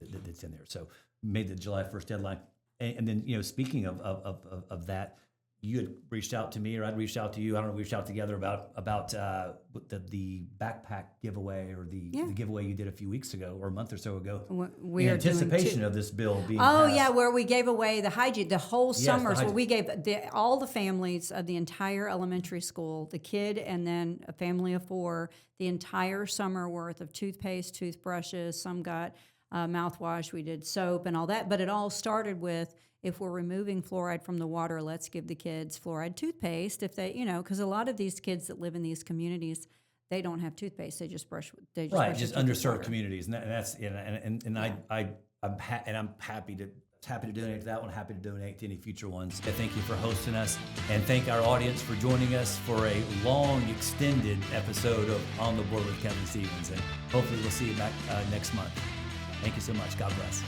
that's in there. So made the July 1st deadline. And then, speaking of that, you had reached out to me, or I'd reached out to you. I don't know, we reached out together about the backpack giveaway, or the giveaway you did a few weeks ago or a month or so ago. We in are anticipation of this bill being Oh, passed. yeah, where we gave away the hygiene, the whole summers, where hygiene. we gave all the families of the entire elementary school, the kid and then a family of 4, the entire summer worth of toothpaste, toothbrushes. Some got mouthwash. We did soap and all that. But it all started with, if we're removing fluoride from the water, let's give the kids fluoride toothpaste. If they, because a lot of these kids that live in these communities, they don't have toothpaste. They just brush. They just Right, brush just their teeth with underserved water. communities, and I'm happy to donate to that one. Happy to donate to any future ones. Thank you for hosting us, and thank our audience for joining us for a long, extended episode of On the Board with Kevin Stevens. And hopefully, we'll see you back next month. Thank you so much. God bless.